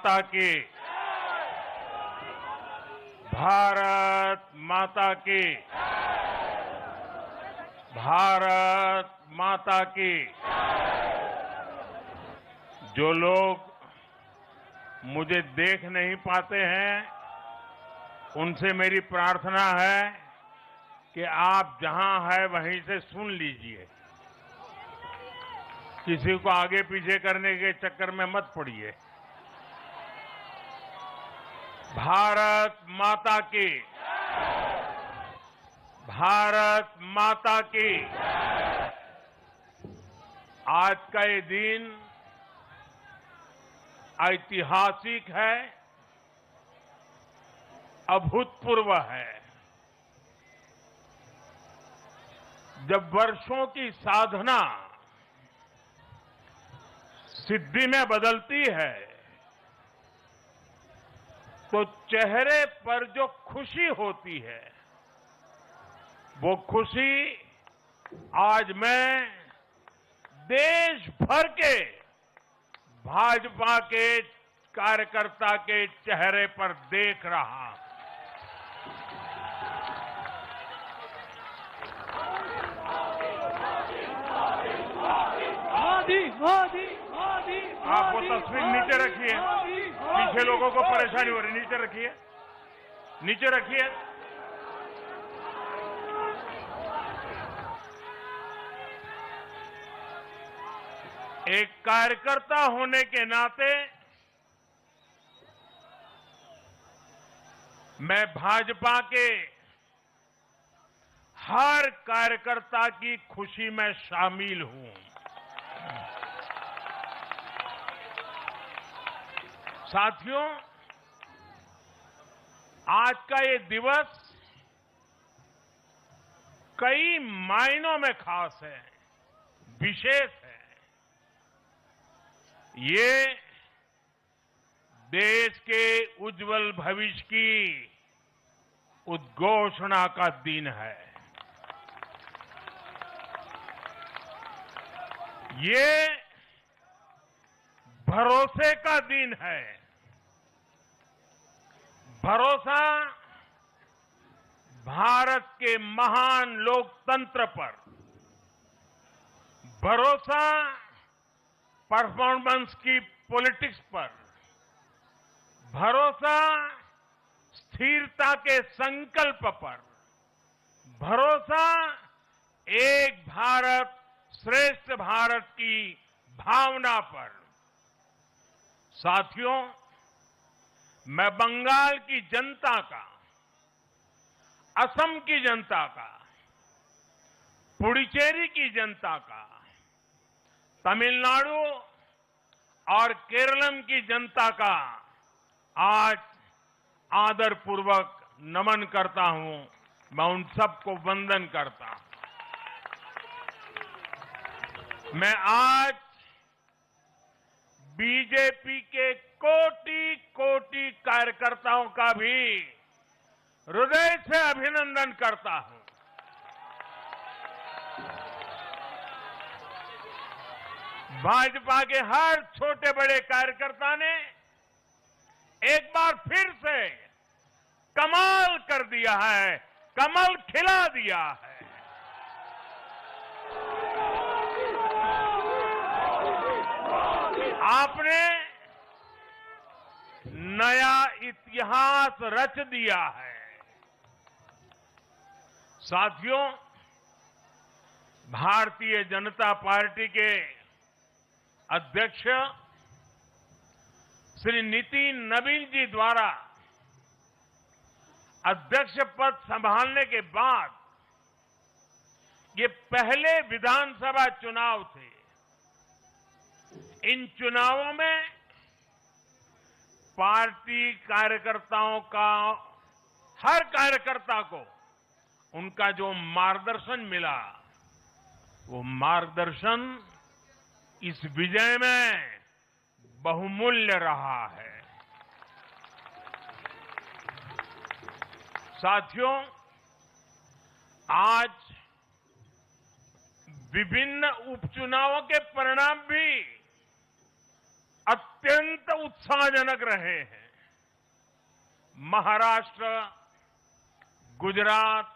माता की, भारत माता की, भारत माता की। जो लोग मुझे देख नहीं पाते हैं, उनसे मेरी प्रार्थना है कि आप जहां हैं वहीं से सुन लीजिए। किसी को आगे पीछे करने के चक्कर में मत पड़िए। भारत माता की, भारत माता की। आज का ये दिन ऐतिहासिक है, अभूतपूर्व है। जब वर्षों की साधना सिद्धि में बदलती है, तो चेहरे पर जो खुशी होती है, वो खुशी आज मैं देश भर के भाजपा के कार्यकर्ता के चेहरे पर देख रहा हूं। मोदी मोदी, आप वो तस्वीर नीचे रखिए, पीछे लोगों को परेशानी हो रही, नीचे रखिए, नीचे रखिए। एक कार्यकर्ता होने के नाते मैं भाजपा के हर कार्यकर्ता की खुशी में शामिल हूं। साथियों, आज का ये दिवस कई मायनों में खास है, विशेष है। ये देश के उज्जवल भविष्य की उद्घोषणा का दिन है। ये भरोसे का दिन है। भरोसा भारत के महान लोकतंत्र पर, भरोसा परफॉर्मेंस की पॉलिटिक्स पर, भरोसा स्थिरता के संकल्प पर, भरोसा एक भारत श्रेष्ठ भारत की भावना पर। साथियों, मैं बंगाल की जनता का, असम की जनता का, पुडुचेरी की जनता का, तमिलनाडु और केरलम की जनता का आज आदरपूर्वक नमन करता हूं। मैं उन सबको वंदन करता हूं। मैं आज बीजेपी के कोटि कोटि कार्यकर्ताओं का भी हृदय से अभिनंदन करता हूं। भाजपा के हर छोटे बड़े कार्यकर्ता ने एक बार फिर से कमाल कर दिया है, कमल खिला दिया है। आपने नया इतिहास रच दिया है। साथियों, भारतीय जनता पार्टी के अध्यक्ष श्री नितिन नवीन जी द्वारा अध्यक्ष पद संभालने के बाद ये पहले विधानसभा चुनाव थे। इन चुनावों में पार्टी कार्यकर्ताओं का, हर कार्यकर्ता को उनका जो मार्गदर्शन मिला, वो मार्गदर्शन इस विजय में बहुमूल्य रहा है। साथियों, आज विभिन्न उपचुनावों के परिणाम भी अत्यंत उत्साहजनक रहे हैं। महाराष्ट्र, गुजरात,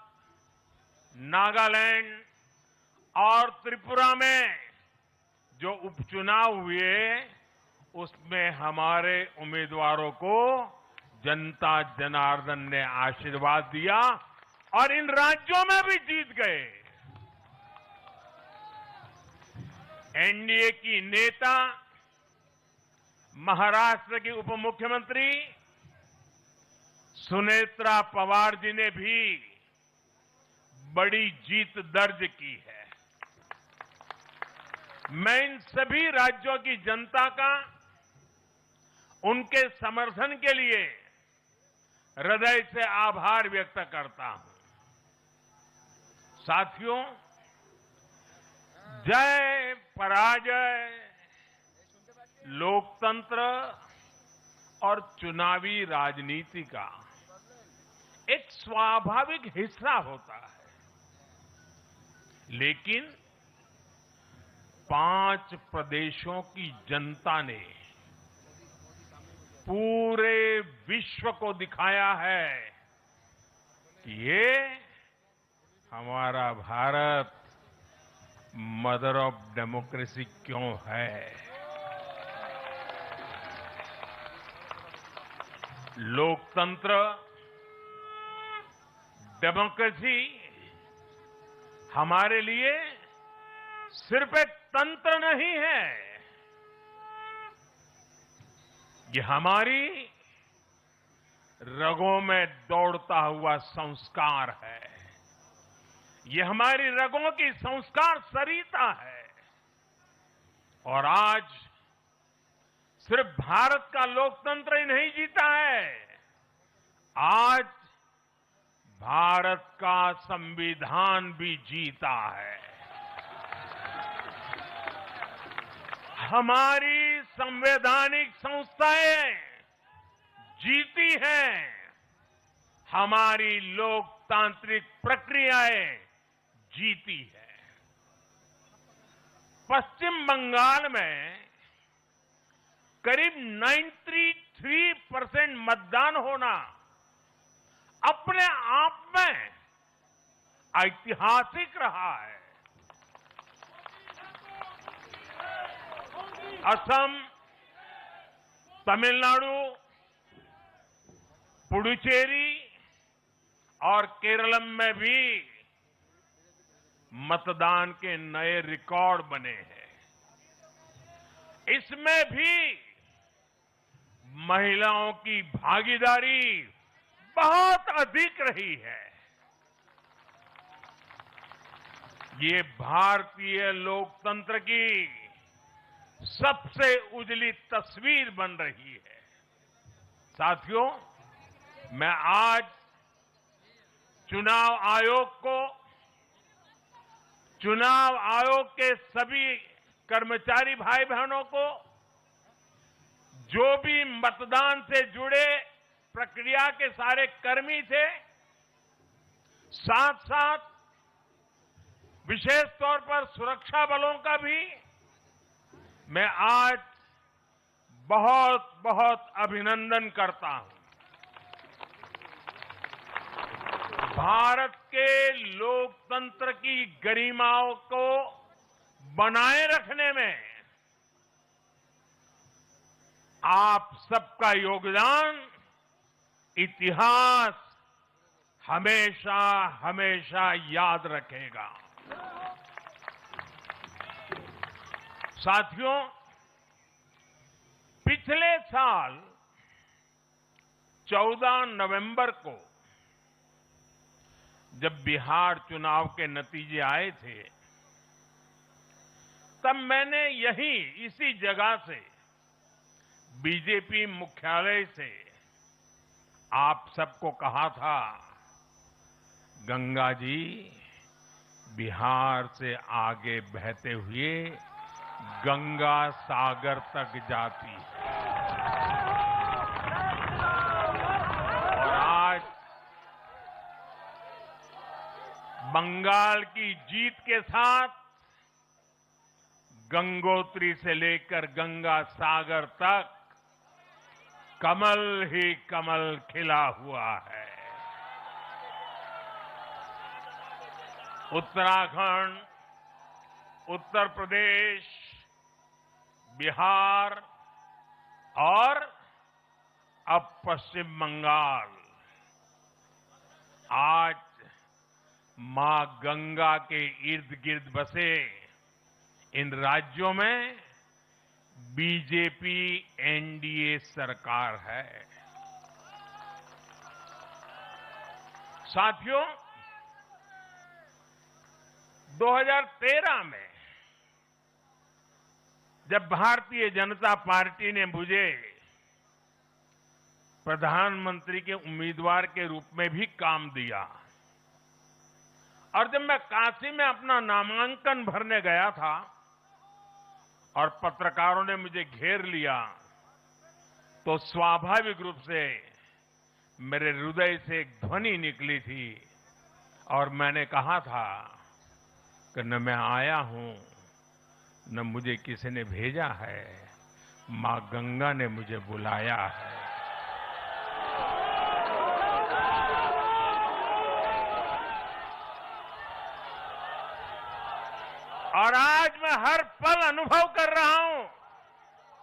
नागालैंड और त्रिपुरा में जो उपचुनाव हुए उसमें हमारे उम्मीदवारों को जनता जनार्दन ने आशीर्वाद दिया और इन राज्यों में भी जीत गए। एनडीए की नेता महाराष्ट्र की उप मुख्यमंत्री सुनेत्रा पवार जी ने भी बड़ी जीत दर्ज की है। मैं इन सभी राज्यों की जनता का उनके समर्थन के लिए हृदय से आभार व्यक्त करता हूं। साथियों, जय पराजय लोकतंत्र और चुनावी राजनीति का एक स्वाभाविक हिस्सा होता है, लेकिन 5 प्रदेशों की जनता ने पूरे विश्व को दिखाया है कि ये हमारा भारत मदर ऑफ डेमोक्रेसी क्यों है। लोकतंत्र, डेमोक्रेसी हमारे लिए सिर्फ एक तंत्र नहीं है, ये हमारी रगों में दौड़ता हुआ संस्कार है। ये हमारी रगों की संस्कार सरिता है। और आज सिर्फ भारत का लोकतंत्र ही नहीं जीता है, आज भारत का संविधान भी जीता है। हमारी संवैधानिक संस्थाएं जीती हैं, हमारी लोकतांत्रिक प्रक्रियाएं जीती है। पश्चिम बंगाल में करीब 93% मतदान होना अपने आप में ऐतिहासिक रहा है। असम, तमिलनाडु, पुडुचेरी और केरल में भी मतदान के नए रिकॉर्ड बने हैं। इसमें भी महिलाओं की भागीदारी बहुत अधिक रही है। ये भारतीय लोकतंत्र की सबसे उजली तस्वीर बन रही है। साथियों, मैं आज चुनाव आयोग के सभी कर्मचारी भाई बहनों को, जो भी मतदान से जुड़े प्रक्रिया के सारे कर्मी थे, साथ साथ विशेष तौर पर सुरक्षा बलों का भी मैं आज बहुत बहुत अभिनंदन करता हूं। भारत के लोकतंत्र की गरिमाओं को बनाए रखने में आप सबका योगदान इतिहास हमेशा हमेशा याद रखेगा। साथियों, पिछले साल 14 नवंबर को जब बिहार चुनाव के नतीजे आए थे, तब मैंने इसी जगह से बीजेपी मुख्यालय से आप सबको कहा था, गंगा जी बिहार से आगे बहते हुए गंगा सागर तक जाती है। और आज बंगाल की जीत के साथ गंगोत्री से लेकर गंगा सागर तक कमल ही कमल खिला हुआ है। उत्तराखंड, उत्तर प्रदेश, बिहार और अब पश्चिम बंगाल आज मां गंगा के इर्द गिर्द बसे इन राज्यों में बीजेपी एनडीए सरकार है। साथियों, 2013 में जब भारतीय जनता पार्टी ने मुझे प्रधानमंत्री के उम्मीदवार के रूप में भी काम दिया और जब मैं काशी में अपना नामांकन भरने गया था और पत्रकारों ने मुझे घेर लिया तो स्वाभाविक रूप से मेरे हृदय से एक ध्वनि निकली थी और मैंने कहा था कि न मैं आया हूं न मुझे किसी ने भेजा है, मां गंगा ने मुझे बुलाया है। और आज मैं हर पल अनुभव कर रहा हूं